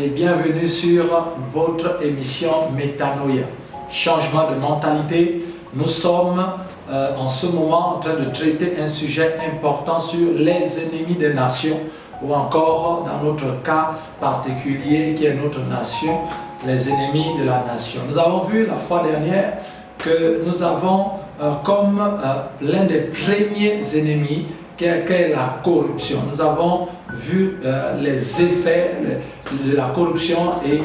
et bienvenue sur votre émission Métanoïa, changement de mentalité. Nous sommes en ce moment en train de traiter un sujet important sur les ennemis des nations, ou encore dans notre cas particulier qui est notre nation, les ennemis de la nation. Nous avons vu la fois dernière que nous avons comme l'un des premiers ennemis qu'est la corruption. Nous avons vu les effets de la corruption et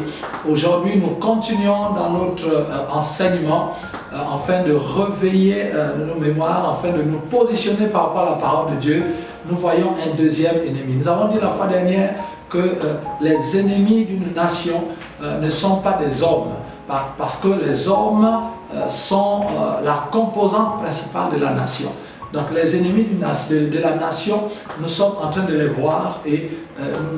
aujourd'hui nous continuons dans notre enseignement afin de réveiller nos mémoires, afin de nous positionner par rapport à la parole de Dieu. Nous voyons un deuxième ennemi. Nous avons dit la fois dernière que les ennemis d'une nation ne sont pas des hommes, parce que les hommes sont la composante principale de la nation. Donc les ennemis de la nation, nous sommes en train de les voir et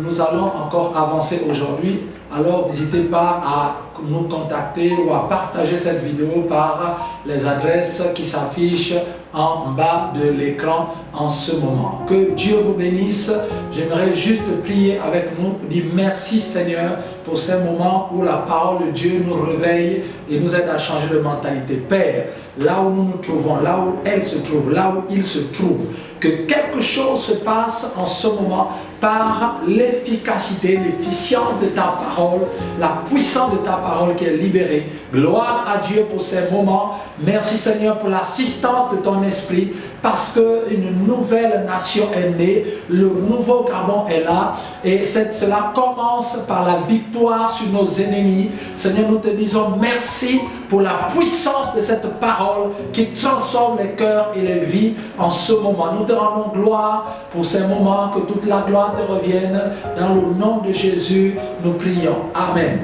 nous allons encore avancer aujourd'hui. Alors n'hésitez pas à nous contacter ou à partager cette vidéo par les adresses qui s'affichent en bas de l'écran en ce moment. Que Dieu vous bénisse. J'aimerais juste prier avec nous, dire merci Seigneur pour ces moments où la parole de Dieu nous réveille et nous aide à changer de mentalité. Père, là où nous nous trouvons, là où elle se trouve, là où il se trouve, que quelque chose se passe en ce moment par l'efficacité, l'efficience de ta parole, la puissance de ta parole qui est libérée. Gloire à Dieu pour ces moments. Merci Seigneur pour l'assistance de ton esprit, parce qu'une nouvelle nation est née, le nouveau Gabon est là et cela commence par la victoire sur nos ennemis. Seigneur, nous te disons merci pour la puissance de cette parole qui transforme les cœurs et les vies en ce moment. Nous te rendons gloire pour ces moments, que toute la gloire te revienne. Dans le nom de Jésus, nous prions. Amen.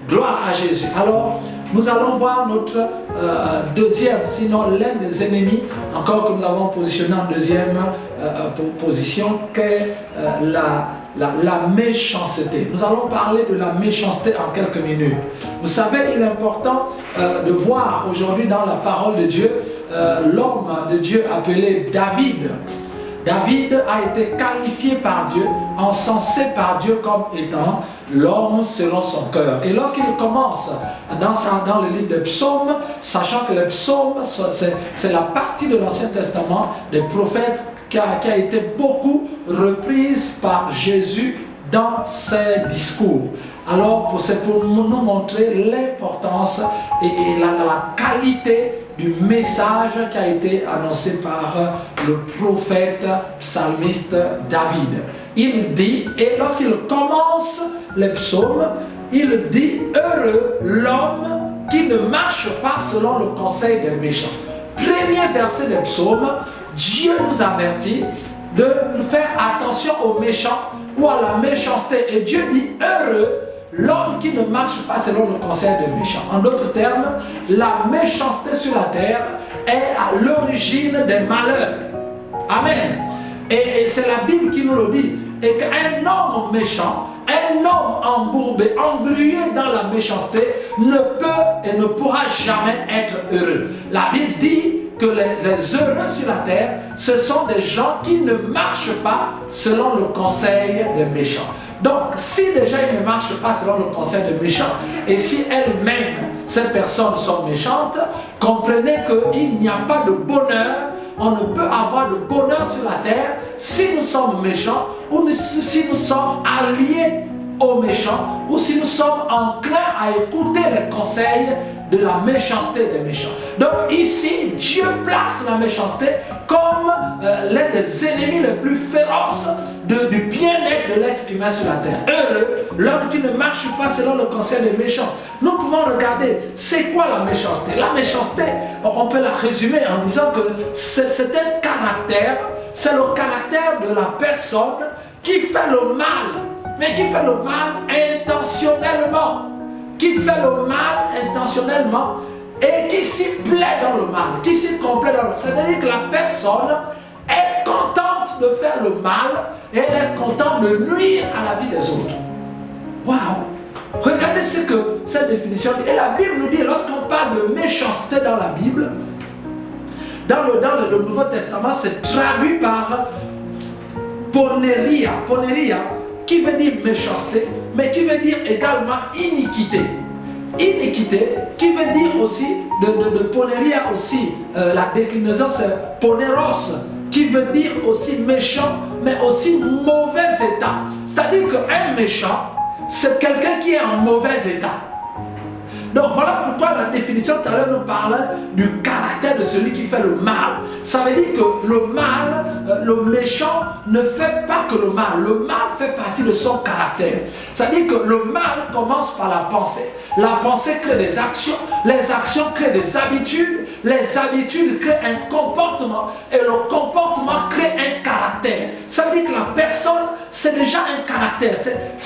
Gloire à Jésus. Alors, nous allons voir notre deuxième, sinon l'un des ennemis, encore que nous avons positionné en deuxième position, qu'est la méchanceté. Nous allons parler de la méchanceté en quelques minutes. Vous savez, il est important de voir aujourd'hui dans la parole de Dieu, l'homme de Dieu appelé David. David a été qualifié par Dieu, encensé par Dieu comme étant l'homme selon son cœur. Et lorsqu'il commence dans le livre des psaumes, sachant que les psaumes, c'est la partie de l'Ancien Testament des prophètes qui a été beaucoup reprise par Jésus dans ses discours. Alors, c'est pour nous montrer l'importance et la qualité du message qui a été annoncé par le prophète psalmiste David. Il dit, et lorsqu'il commence les psaumes, il dit « Heureux l'homme qui ne marche pas selon le conseil des méchants ». Premier verset des psaumes, Dieu nous avertit de faire attention aux méchants ou à la méchanceté. Et Dieu dit « Heureux l'homme qui ne marche pas selon le conseil des méchants ». En d'autres termes, la méchanceté sur la terre est à l'origine des malheurs. Amen. Et c'est la Bible qui nous le dit. Et qu'un homme méchant, un homme embourbé, englué dans la méchanceté, ne peut et ne pourra jamais être heureux. La Bible dit que les heureux sur la terre, ce sont des gens qui ne marchent pas selon le conseil des méchants. Donc, si déjà ils ne marchent pas selon le conseil des méchants, et si elles-mêmes, ces personnes sont méchantes, comprenez qu'il n'y a pas de bonheur. On ne peut avoir de bonheur sur la terre si nous sommes méchants, ou si nous sommes alliés aux méchants, ou si nous sommes enclins à écouter les conseils de la méchanceté des méchants. Donc ici, Dieu place la méchanceté comme l'un des ennemis les plus féroces du bien-être de l'être humain sur la terre. Heureux l'homme qui ne marche pas selon le conseil des méchants. Nous pouvons regarder, c'est quoi la méchanceté? La méchanceté, on peut la résumer en disant que c'est un caractère, c'est le caractère de la personne qui fait le mal, mais qui fait le mal intentionnellement. Qui fait le mal intentionnellement et qui s'y plaît dans le mal, qui s'y complaît dans le mal. C'est-à-dire que la personne est contente de faire le mal et elle est contente de nuire à la vie des autres. Waouh! Regardez ce que cette définition dit. Et la Bible nous dit, lorsqu'on parle de méchanceté dans la Bible, dans le Nouveau Testament, c'est traduit par poneria. Poneria, qui veut dire méchanceté, mais qui veut dire également iniquité. Iniquité, qui veut dire aussi, de poneria aussi, la déclinaison c'est poneros, qui veut dire aussi méchant, mais aussi mauvais état. C'est-à-dire qu'un méchant, c'est quelqu'un qui est en mauvais état. Donc voilà pourquoi la définition tout à l'heure nous parlait du caractère de celui qui fait le mal. Ça veut dire que le mal, le méchant ne fait pas que le mal. Le mal fait partie de son caractère. Ça veut dire que le mal commence par la pensée. La pensée crée des actions. Les actions créent des habitudes. Les habitudes créent un comportement. Et le comportement crée un caractère. Ça veut dire que la personne, c'est déjà un caractère.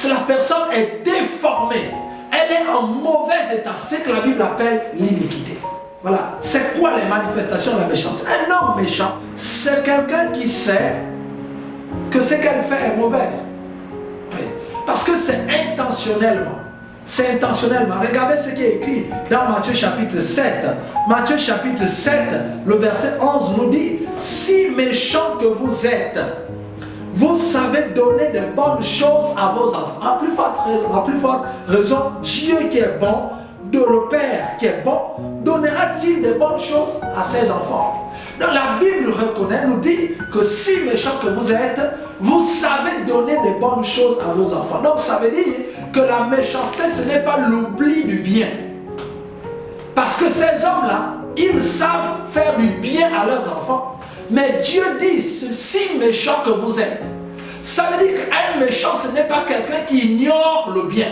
La personne est déformée. Elle est en mauvais état. C'est ce que la Bible appelle l'iniquité. Voilà. C'est quoi les manifestations de la méchanceté? Un homme méchant, c'est quelqu'un qui sait que ce qu'elle fait est mauvaise. Oui. Parce que c'est intentionnellement. C'est intentionnellement. Regardez ce qui est écrit dans Matthieu chapitre 7. Matthieu chapitre 7, le verset 11 nous dit: si méchant que vous êtes, vous savez donner de bonnes choses à vos enfants. À plus forte raison, Dieu qui est bon, de le Père qui est bon, donnera-t-il de bonnes choses à ses enfants. Donc la Bible reconnaît, nous dit que si méchant que vous êtes, vous savez donner de bonnes choses à vos enfants. Donc ça veut dire que la méchanceté, ce n'est pas l'oubli du bien. Parce que ces hommes-là, ils savent faire du bien à leurs enfants. Mais Dieu dit, si méchant que vous êtes, ça veut dire qu'un méchant, ce n'est pas quelqu'un qui ignore le bien.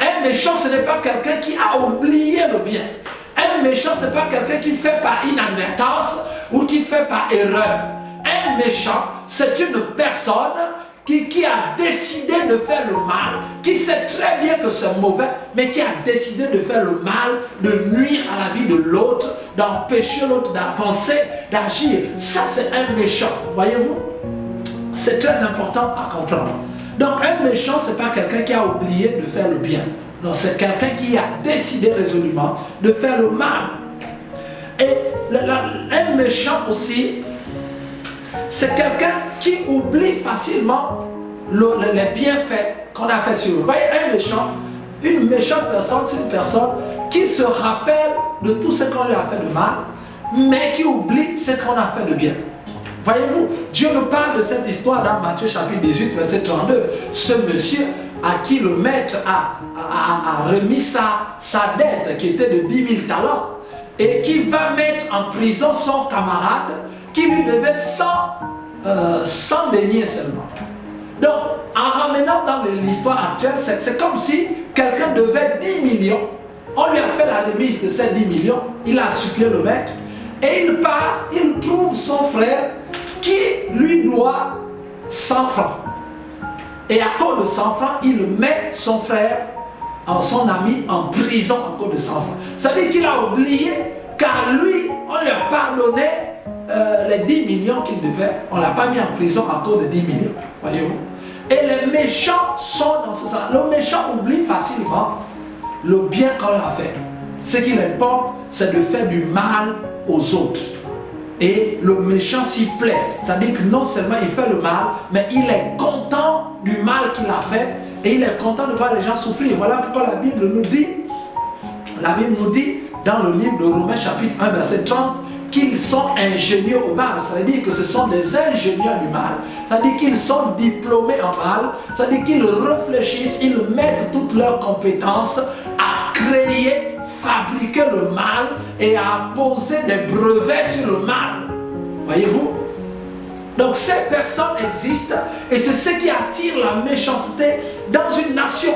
Un méchant, ce n'est pas quelqu'un qui a oublié le bien. Un méchant, ce n'est pas quelqu'un qui fait par inadvertance ou qui fait par erreur. Un méchant, c'est une personne qui a décidé de faire le mal, qui sait très bien que c'est mauvais, mais qui a décidé de faire le mal, de nuire à la vie de l'autre, d'empêcher l'autre d'avancer, d'agir. Ça, c'est un méchant, voyez-vous? C'est très important à comprendre. Donc, un méchant, ce n'est pas quelqu'un qui a oublié de faire le bien. Non, c'est quelqu'un qui a décidé résolument de faire le mal. Et un méchant aussi, c'est quelqu'un qui oublie facilement les bienfaits qu'on a fait sur lui. Vous voyez, un méchant, une méchante personne, c'est une personne qui se rappelle de tout ce qu'on lui a fait de mal, mais qui oublie ce qu'on a fait de bien. Voyez-vous, Dieu nous parle de cette histoire dans Matthieu chapitre 18, verset 32. Ce monsieur à qui le maître a remis sa dette qui était de 10 000 talents et qui va mettre en prison son camarade qui lui devait 100 deniers seulement. Donc, en ramenant dans l'histoire actuelle, c'est comme si quelqu'un devait 10 millions. On lui a fait la remise de ces 10 millions. Il a supplié le maître. Et il part, il trouve son frère qui lui doit 100 francs. Et à cause de 100 francs, il met son frère, son ami, en prison à cause de 100 francs. C'est-à-dire qu'il a oublié qu'à lui, on lui a pardonné les 10 millions qu'il devait. On ne l'a pas mis en prison à cause de 10 millions. Voyez-vous? Et les méchants sont dans ce sens. Le méchant oublie facilement le bien qu'on a fait. Ce qui l'importe, c'est de faire du mal aux autres. Et le méchant s'y plaît. C'est-à-dire que non seulement il fait le mal, mais il est content du mal qu'il a fait. Et il est content de voir les gens souffrir. Voilà pourquoi la Bible nous dit dans le livre de Romains chapitre 1 verset 30, qu'ils sont ingénieux au mal. Ça veut dire que ce sont des ingénieurs du mal. Ça veut dire qu'ils sont diplômés en mal. Ça veut dire qu'ils réfléchissent, ils mettent toutes leurs compétences à créer, fabriquer le mal et à poser des brevets sur le mal. Voyez-vous? Donc ces personnes existent et c'est ce qui attire la méchanceté dans une nation.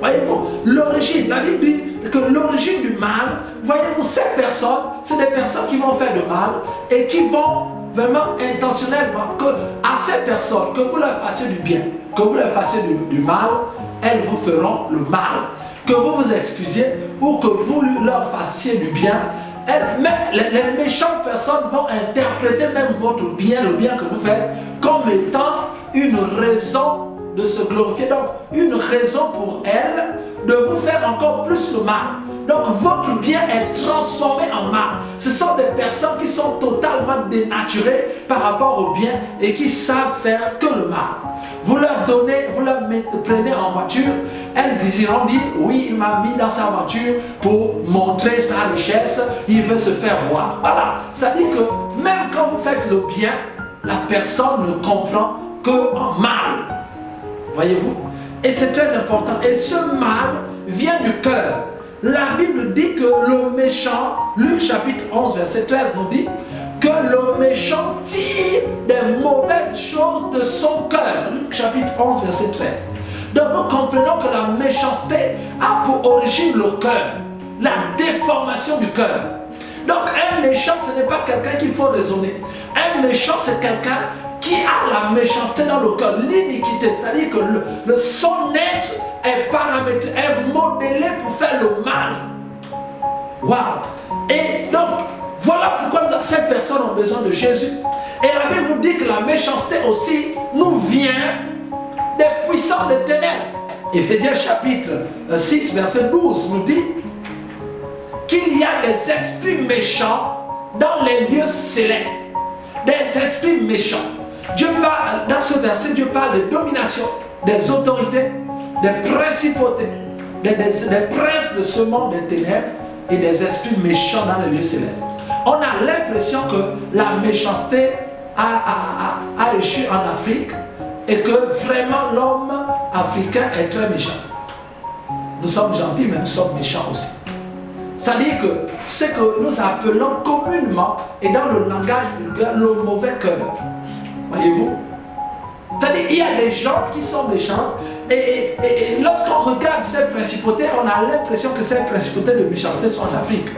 Voyez-vous, l'origine, la Bible dit que l'origine du mal, voyez-vous, ces personnes, c'est des personnes qui vont faire du mal et qui vont vraiment intentionnellement, que à ces personnes, que vous leur fassiez du bien, que vous leur fassiez du mal, elles vous feront le mal. Que vous vous excusiez ou que vous leur fassiez du bien, les méchantes personnes vont interpréter même votre bien, le bien que vous faites, comme étant une raison de se glorifier. Donc, une raison pour elles de vous faire encore plus le mal. Donc votre bien est transformé en mal. Ce sont des personnes qui sont totalement dénaturées par rapport au bien et qui savent faire que le mal. Vous leur donnez, vous leur prenez en voiture, elles iront dire, oui, il m'a mis dans sa voiture pour montrer sa richesse, il veut se faire voir. Voilà, c'est-à-dire que même quand vous faites le bien, la personne ne comprend que en mal. Voyez-vous? Et c'est très important. Et ce mal vient du cœur. La Bible dit que le méchant, Luc chapitre 11, verset 13 nous dit que le méchant tire des mauvaises choses de son cœur. Luc chapitre 11, verset 13. Donc nous comprenons que la méchanceté a pour origine le cœur, la déformation du cœur. Donc un méchant, ce n'est pas quelqu'un qu'il faut raisonner. Un méchant, c'est quelqu'un qui a la méchanceté dans le cœur, l'iniquité, c'est-à-dire que son être est paramétré, est modélé pour faire le mal. Waouh! Et donc, voilà pourquoi ces personnes ont besoin de Jésus. Et la Bible nous dit que la méchanceté aussi nous vient des puissants des ténèbres. Éphésiens chapitre 6, verset 12 nous dit qu'il y a des esprits méchants dans les lieux célestes. Des esprits méchants. Dieu parle, dans ce verset, Dieu parle de domination, des autorités, des principautés, des princes de ce monde des ténèbres et des esprits méchants dans les lieux célestes. On a l'impression que la méchanceté a échoué en Afrique et que vraiment l'homme africain est très méchant. Nous sommes gentils, mais nous sommes méchants aussi. C'est-à-dire que ce que nous appelons communément et dans le langage vulgaire le mauvais cœur. Voyez-vous? C'est-à-dire qu'il y a des gens qui sont méchants et lorsqu'on regarde ces principautés, on a l'impression que ces principautés de méchanceté sont en Afrique.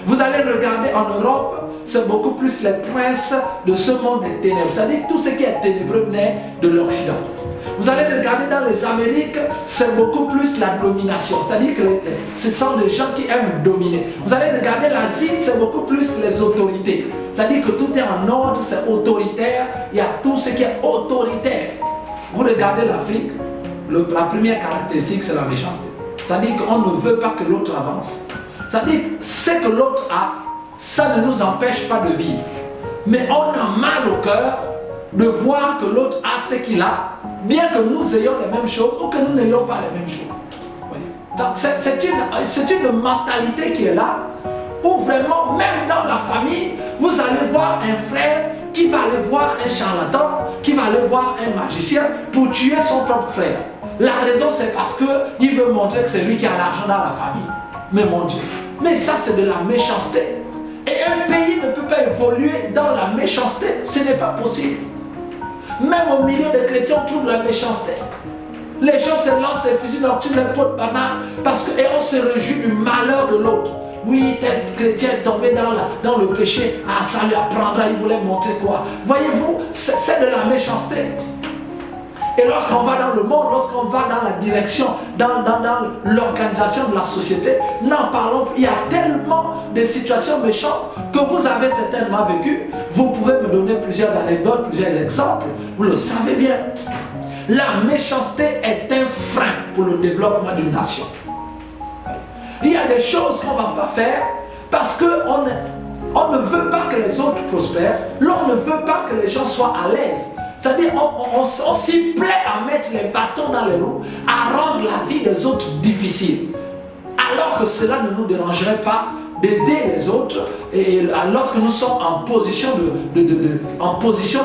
Vous allez regarder en Europe, c'est beaucoup plus les princes de ce monde des ténèbres. C'est-à-dire que tout ce qui est ténébreux naît de l'Occident. Vous allez regarder dans les Amériques, c'est beaucoup plus la domination. C'est-à-dire que ce sont des gens qui aiment dominer. Vous allez regarder l'Asie, c'est beaucoup plus les autorités. C'est-à-dire que tout est en ordre, c'est autoritaire. Il y a tout ce qui est autoritaire. Vous regardez l'Afrique, la première caractéristique, c'est la méchanceté. C'est-à-dire qu'on ne veut pas que l'autre avance. C'est-à-dire que ce que l'autre a, ça ne nous empêche pas de vivre. Mais on a mal au cœur de voir que l'autre a ce qu'il a, bien que nous ayons les mêmes choses ou que nous n'ayons pas les mêmes choses. Voyez? Donc c'est une mentalité qui est là, où vraiment, même dans la famille, vous allez voir un frère qui va aller voir un charlatan, qui va aller voir un magicien pour tuer son propre frère. La raison, c'est parce qu'il veut montrer que c'est lui qui a l'argent dans la famille. Mais mon Dieu, mais ça c'est de la méchanceté. Et un pays ne peut pas évoluer dans la méchanceté, ce n'est pas possible. Même au milieu des chrétiens, on trouve la méchanceté. Les gens se lancent des fusils nocturnes, les pots de banane, parce que, et on se réjouit du malheur de l'autre. Oui, tel chrétien est tombé dans le péché. Ah, ça lui apprendra, il voulait montrer quoi. Voyez-vous, c'est de la méchanceté. Et lorsqu'on va dans le monde, lorsqu'on va dans la direction, dans l'organisation de la société, n'en parlons plus. Il y a tellement de situations méchantes que vous avez certainement vécues. Vous pouvez me donner plusieurs anecdotes, plusieurs exemples. Vous le savez bien. La méchanceté est un frein pour le développement d'une nation. Il y a des choses qu'on ne va pas faire parce qu'on ne veut pas que les autres prospèrent. L'on ne veut pas que les gens soient à l'aise. C'est-à-dire on s'y plaît à mettre les bâtons dans les roues, à rendre la vie des autres difficile. Alors que cela ne nous dérangerait pas d'aider les autres et lorsque nous sommes en position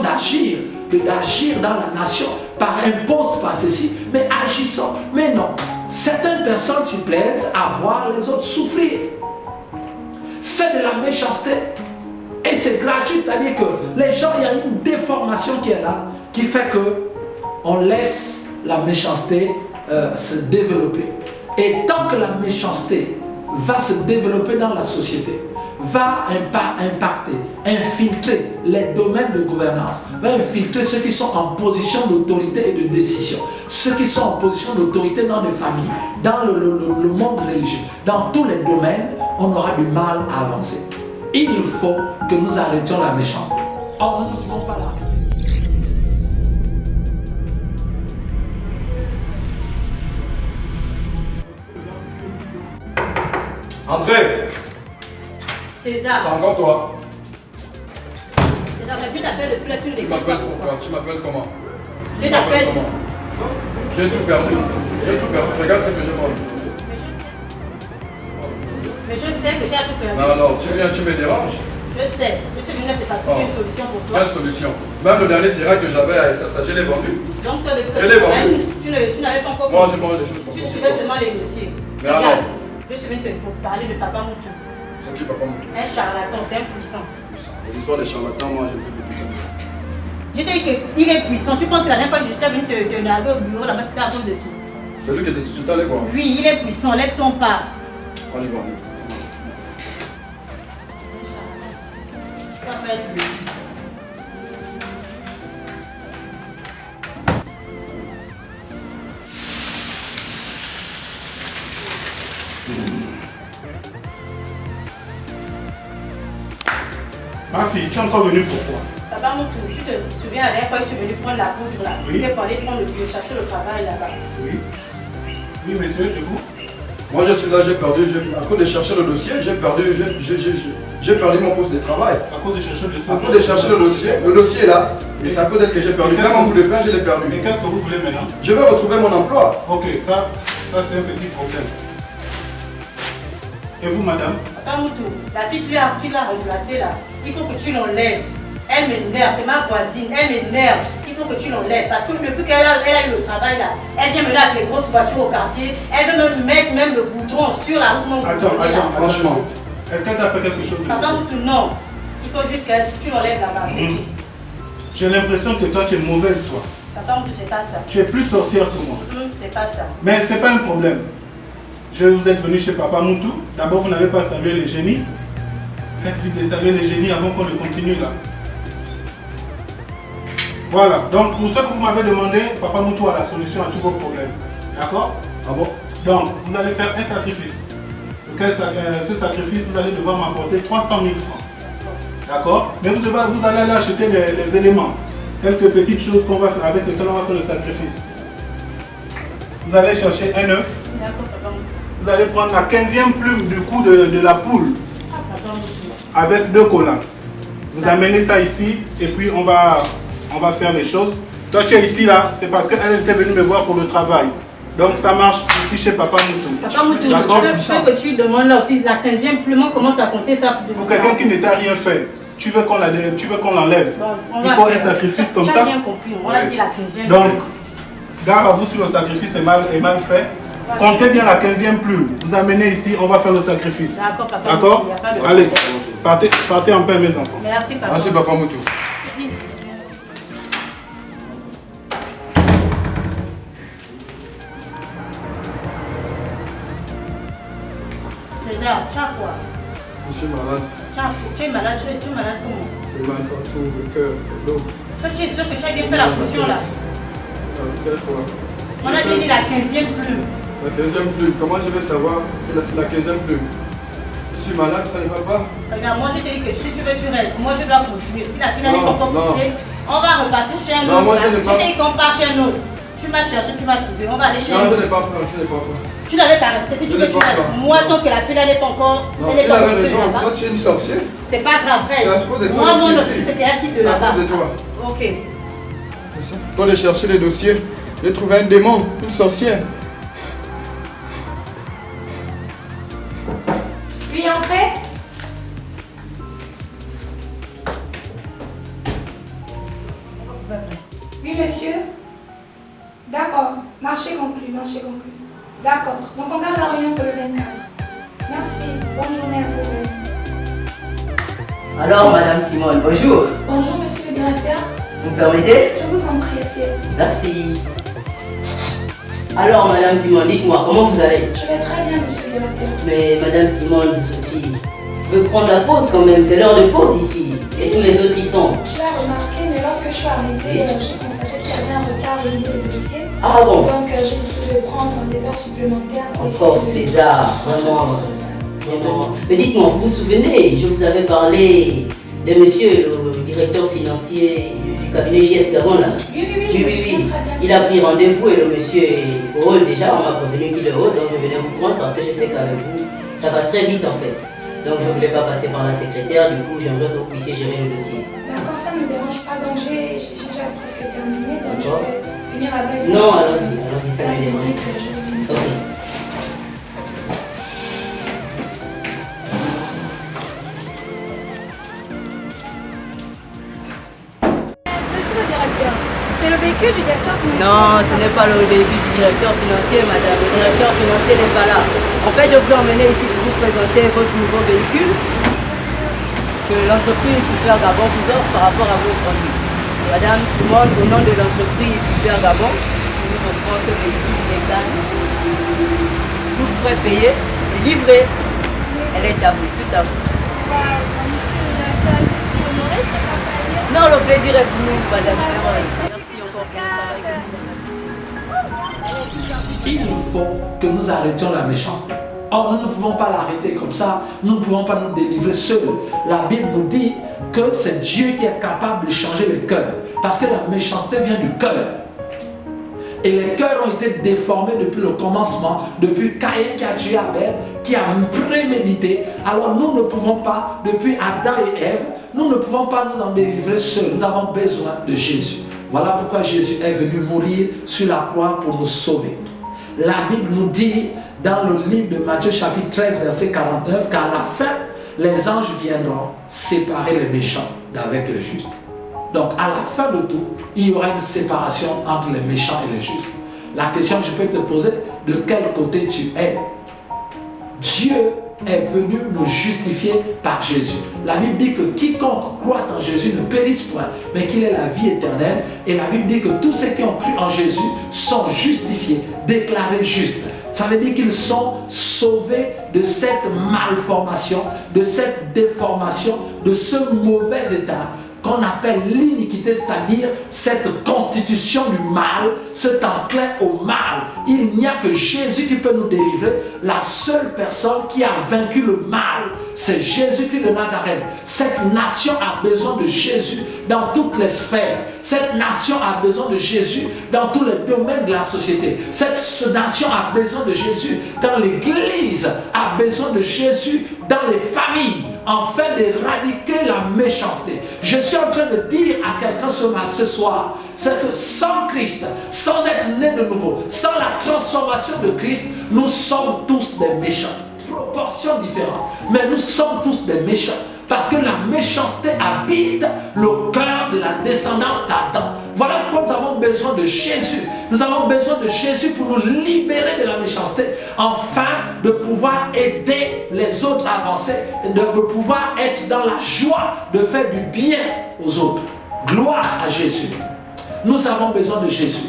d'agir, d'agir dans la nation, par un poste, par ceci, mais agissons. Mais non, certaines personnes s'y plaisent à voir les autres souffrir. C'est de la méchanceté. Et c'est gratuit, c'est-à-dire que les gens, il y a une déformation qui est là, qui fait qu'on laisse la méchanceté se développer. Et tant que la méchanceté va se développer dans la société, va impacter, infiltrer les domaines de gouvernance, va infiltrer ceux qui sont en position d'autorité et de décision, ceux qui sont en position d'autorité dans les familles, dans le monde religieux, dans tous les domaines, on aura du mal à avancer. Il faut que nous arrêtions la méchanceté. Or, nous ne pouvons pas l'arrêter. Entrez. César. C'est encore toi. César, je t'appelle depuis la tune des Tu m'appelles pourquoi? Tu m'appelles comment? Je t'appelle. J'ai tout perdu. J'ai tout perdu. Regarde ce que j'ai perdu. Mais je sais que tu as tout perdu. Non, non, tu viens, tu me déranges. Je sais. Je suis venu, c'est parce que tu as une solution pour toi. Quelle solution? Même le dernier terrain que j'avais à SSA, je l'ai vendu. Donc, toi, Je l'ai vendu. tu n'avais pas encore. Moi, je mange des choses comme Tu ça. suivais seulement les dossiers. Mais Regarde, alors? je suis venu te parler de Papa Moutou. C'est qui, papa Moutou? Un charlatan, c'est un puissant. Les histoires des charlatans, moi, j'ai plus de tout ça. Je t'ai dit qu'il est puissant. Tu penses que la dernière fois que j'étais venu te narguer au bureau là-bas, c'était à cause de qui? C'est lui qui était tout à l'heure, quoi. Oui, il est puissant. Lève ton pas. On y va. Tu vas pas être puissant. Ma fille, tu es encore venue pourquoi? Papa Moutou, tu te souviens la dernière fois que je suis venu prendre la poudre là? Oui. Je t'ai parlé de prendre chercher le travail là-bas. Oui. Oui, monsieur, et vous? Moi, je suis là, j'ai perdu, à cause de chercher le dossier, j'ai perdu mon poste de travail. À cause de chercher le À cause de chercher le dossier est là. Et c'est à cause d'elle que j'ai perdu. Même mon bout de pain, je l'ai perdu. Mais qu'est-ce que vous voulez maintenant? Je vais retrouver mon emploi. Ok, ça c'est un petit problème. Et vous, madame? Papa Moutou, la fille qui l'a remplacée là, il faut que tu l'enlèves. Elle m'énerve, c'est ma voisine, elle m'énerve. Il faut que tu l'enlèves parce que depuis qu'elle a eu le travail là, elle vient me là avec les grosses voitures au quartier. Elle veut me mettre même le bouton sur la route. Non, Attends, franchement. Est-ce qu'elle t'a fait quelque chose de Papa Moutou, non. Il faut juste que tu l'enlèves là-bas. J'ai l'impression que toi, tu es mauvaise, toi. Papa Moutou, c'est pas ça. Tu es plus sorcière que moi. C'est pas ça. Mais c'est pas un problème. Vous êtes venu chez Papa Moutou. D'abord, vous n'avez pas salué les génies. Faites vite de saluer les génies avant qu'on ne continue là. Voilà. Donc, pour ce que vous m'avez demandé, Papa Moutou a la solution à tous vos problèmes. D'accord? Ah bon? Donc, vous allez faire un sacrifice. Ce sacrifice, vous allez devoir m'apporter 300 000 francs. D'accord? Mais vous allez aller acheter les éléments. Quelques petites choses avec lesquelles on va faire le sacrifice. Vous allez chercher un œuf. D'accord, Papa Moutou. Vous allez prendre la 15e plume du cou de la poule Ah, Papa Moutou. avec 2 collants. Vous amenez ça ici et puis on va faire les choses. Toi tu es ici là, c'est parce qu'elle était venue me voir pour le travail. Donc ça marche ici chez Papa Moutou. Papa Moutou, D'accord? ce que tu demandes là aussi, la 15e plume, on commence à compter ça. Pour quelqu'un qui ne t'a rien fait, tu veux qu'on l'enlève. Bon, Il faut un sacrifice comme tu ça. as bien compris, on a dit la 15e. Donc, gare à vous si le sacrifice est mal fait. Comptez bien la 15e plume. Vous amenez ici, on va faire le sacrifice. D'accord, Papa. D'accord? Il y a pas de- Allez, partez en paix mes enfants. Merci, Papa. Merci, papa Moutou. César, tu as quoi? Je suis malade. Tu es malade, tu es malade comment? Le mal partout, le cœur, l'eau. Toi, tu es sûr que tu as bien fait la potion là? On a bien dit la 15e plume. La 15e plume, comment je vais savoir que c'est la 15e plume? Je suis malade, ça ne va pas. Regarde, moi je t'ai dit que si tu veux, tu restes. Moi je dois continuer. Si la fille n'est pas encore non. quittée, on va repartir chez un Non, autre. moi, je là. n'ai pas- t'ai dit qu'on part chez un autre. Tu m'as cherché, tu m'as trouvé. On va aller chez un Non, je autre. n'ai pas peur, je n'ai pas peur. Tu n'avais qu'à rester. Si tu Je veux, n'ai tu pas restes. peur. Moi, tant que la fille n'est pas encore. Non, Elle n'est il pas avait quittée raison, là-bas. toi tu es une sorcière. C'est pas grave, C'est à reste. cause de toi Moi, ici, mon ici. objectif, c'est qu'elle quitte de C'est à là-bas. cause de toi. Ok. C'est ça. Pour aller chercher les dossiers, j'ai trouvé un démon, une sorcière. Puis entrez. Oui, monsieur. D'accord. Marché conclu, marché conclu. D'accord. Donc on garde la réunion pour le 24. Merci. Bonne journée à vous. Alors, Madame Simone, bonjour. Bonjour, monsieur le directeur. Vous me permettez? Je vous en prie, asseyez. Merci. Alors, Madame Simone, dites-moi, comment vous allez? Je vais très bien, monsieur le directeur. Mais Madame Simone, vous aussi, vous pouvez prendre la pause quand même, c'est l'heure de pause ici. Et tous les autres y sont. Je l'ai remarqué, mais lorsque je suis arrivée, j'ai constaté qu'il y avait un retard au niveau des dossiers. Ah bon? Donc j'ai décidé de prendre des heures supplémentaires pour Encore essayer de- César, vraiment. Vraiment. Mais dites-moi, vous vous souvenez, je vous avais parlé de monsieur le directeur financier du cabinet JS Gabon là. Oui, je Oui, me oui, souviens oui. très bien, Il a pris rendez-vous et le monsieur est au hall déjà. On m'a prévenu qu'il est au hall, donc je venais vous prendre parce que je sais qu'avec vous, ça va très vite en fait. Donc je ne voulais pas passer par la secrétaire, du coup j'aimerais que vous puissiez gérer le dossier. D'accord, ça ne me dérange pas, donc j'ai déjà presque terminé, donc je vais venir avec vous. Non, allons-y, ça me dérange. Ok. Monsieur le directeur, c'est le véhicule du directeur financier? Non, ce n'est pas le véhicule du directeur financier, madame. Le directeur financier n'est pas là. En fait, je vous ai emmené ici pour vous présenter votre nouveau véhicule que l'entreprise Super Gabon vous offre par rapport à vos produits. Madame Simone, au nom de l'entreprise Super Gabon, nous offrons ce véhicule légal, tout frais payés et livré. Elle est à vous, tout à vous. Monsieur le directeur, je suis honorée, je ne sais pas quoi dire. Non, le plaisir est pour nous, madame Simone. Merci encore pour le travail. Il faut que nous arrêtions la méchanceté. Or, nous ne pouvons pas l'arrêter comme ça. Nous ne pouvons pas nous délivrer seuls. La Bible nous dit que c'est Dieu qui est capable de changer les cœurs. Parce que la méchanceté vient du cœur. Et les cœurs ont été déformés depuis le commencement, depuis Caïn qui a tué Abel, qui a prémédité. Alors nous ne pouvons pas, depuis Adam et Ève, nous ne pouvons pas nous en délivrer seuls. Nous avons besoin de Jésus. Voilà pourquoi Jésus est venu mourir sur la croix pour nous sauver. La Bible nous dit dans le livre de Matthieu chapitre 13 verset 49 qu'à la fin, les anges viendront séparer les méchants d'avec les justes. Donc à la fin de tout, il y aura une séparation entre les méchants et les justes. La question que je peux te poser, de quel côté tu es? Dieu est venu nous justifier par Jésus. La Bible dit que quiconque croit en Jésus ne périsse point, mais qu'il ait la vie éternelle. Et la Bible dit que tous ceux qui ont cru en Jésus sont justifiés, déclarés justes. Ça veut dire qu'ils sont sauvés de cette malformation, de cette déformation, de ce mauvais état qu'on appelle l'iniquité, c'est-à-dire cette constitution du mal, cet enclin au mal. Il n'y a que Jésus qui peut nous délivrer. La seule personne qui a vaincu le mal, c'est Jésus-Christ de Nazareth. Cette nation a besoin de Jésus dans toutes les sphères. Cette nation a besoin de Jésus dans tous les domaines de la société. Cette nation a besoin de Jésus dans l'église, a besoin de Jésus dans les familles, afin d'éradiquer la méchanceté. Je suis en train de dire à quelqu'un ce soir, c'est que sans Christ, sans être né de nouveau, sans la transformation de Christ, nous sommes tous des méchants. Proportions différentes, mais nous sommes tous des méchants. Parce que la méchanceté habite le cœur de la descendance d'Adam. Voilà pourquoi nous avons besoin de Jésus. Nous avons besoin de Jésus pour nous libérer de la méchanceté, afin de pouvoir aider les autres à avancer, de pouvoir être dans la joie de faire du bien aux autres. Gloire à Jésus. Nous avons besoin de Jésus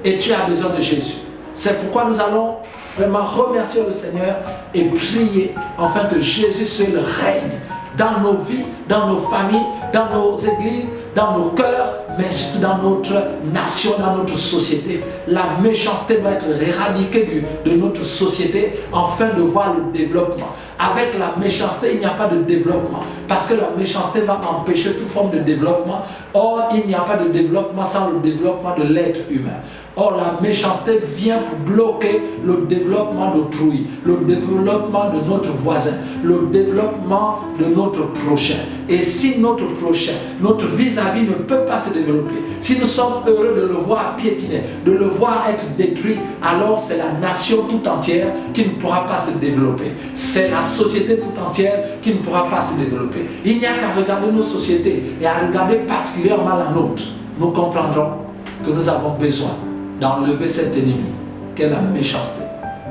et tu as besoin de Jésus. C'est pourquoi nous allons vraiment remercier le Seigneur et prier afin que Jésus seul règne dans nos vies, dans nos familles, dans nos églises, dans nos cœurs, mais surtout dans notre nation, dans notre société. La méchanceté doit être éradiquée de notre société afin de voir le développement. Avec la méchanceté, il n'y a pas de développement, parce que la méchanceté va empêcher toute forme de développement. Or, il n'y a pas de développement sans le développement de l'être humain. Or, la méchanceté vient pour bloquer le développement d'autrui, le développement de notre voisin, le développement de notre prochain. Et si notre prochain, notre vis-à-vis ne peut pas se développer, si nous sommes heureux de le voir piétiner, de le voir être détruit, alors c'est la nation tout entière qui ne pourra pas se développer. C'est la société tout entière qui ne pourra pas se développer. Il n'y a qu'à regarder nos sociétés et à regarder particulièrement la nôtre. Nous comprendrons que nous avons besoin d'enlever cet ennemi qu'est la méchanceté.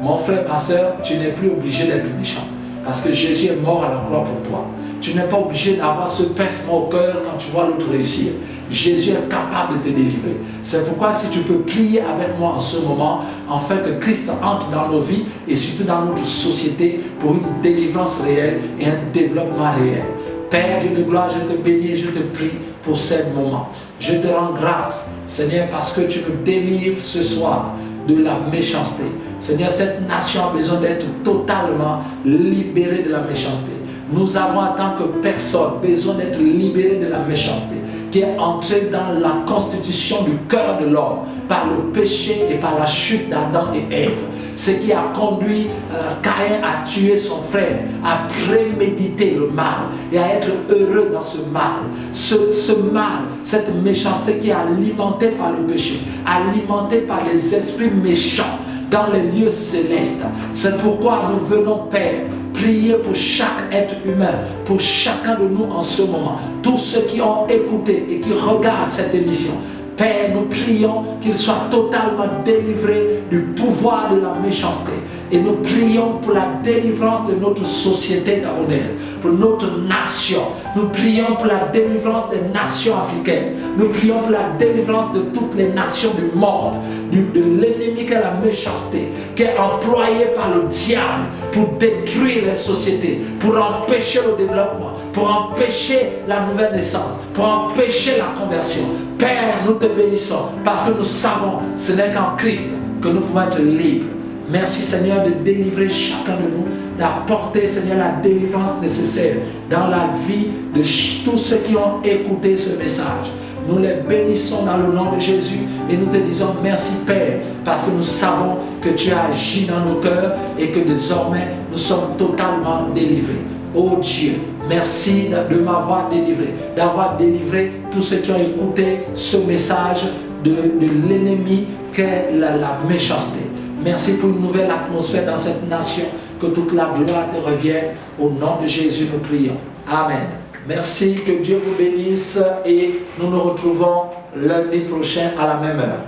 Mon frère, ma soeur, tu n'es plus obligé d'être méchant parce que Jésus est mort à la croix pour toi. Tu n'es pas obligé d'avoir ce pincement au cœur quand tu vois l'autre réussir. Jésus est capable de te délivrer. C'est pourquoi si tu peux prier avec moi en ce moment, afin que Christ entre dans nos vies et surtout dans notre société pour une délivrance réelle et un développement réel. Père Dieu de gloire, je te bénis et je te prie pour ce moment. Je te rends grâce, Seigneur, parce que tu nous délivres ce soir de la méchanceté. Seigneur, cette nation a besoin d'être totalement libérée de la méchanceté. Nous avons en tant que personne besoin d'être libérés de la méchanceté. qui est entré dans la constitution du cœur de l'homme par le péché et par la chute d'Adam et Ève. Ce qui a conduit Caïn à tuer son frère, à préméditer le mal et à être heureux dans ce mal. Ce mal, cette méchanceté qui est alimentée par le péché, alimentée par les esprits méchants dans les lieux célestes. C'est pourquoi nous venons, Père, prier pour chaque être humain, pour chacun de nous en ce moment. Tous ceux qui ont écouté et qui regardent cette émission. Père, nous prions qu'ils soient totalement délivrés du pouvoir de la méchanceté. Et nous prions pour la délivrance de notre société gabonaise, pour notre nation. Nous prions pour la délivrance des nations africaines. Nous prions pour la délivrance de toutes les nations du monde, de l'ennemi qu'est la méchanceté, qui est employé par le diable pour détruire les sociétés, pour empêcher le développement, pour empêcher la nouvelle naissance, pour empêcher la conversion. Père, nous te bénissons parce que nous savons que ce n'est qu'en Christ que nous pouvons être libres. Merci Seigneur de délivrer chacun de nous, d'apporter Seigneur la délivrance nécessaire dans la vie de tous ceux qui ont écouté ce message. Nous les bénissons dans le nom de Jésus et nous te disons merci Père parce que nous savons que tu as agi dans nos cœurs et que désormais nous sommes totalement délivrés. Oh Dieu, merci de m'avoir délivré, d'avoir délivré tous ceux qui ont écouté ce message de l'ennemi qu'est la méchanceté. Merci pour une nouvelle atmosphère dans cette nation, que toute la gloire te revienne. Au nom de Jésus, nous prions. Amen. Merci, que Dieu vous bénisse et nous nous retrouvons lundi prochain à la même heure.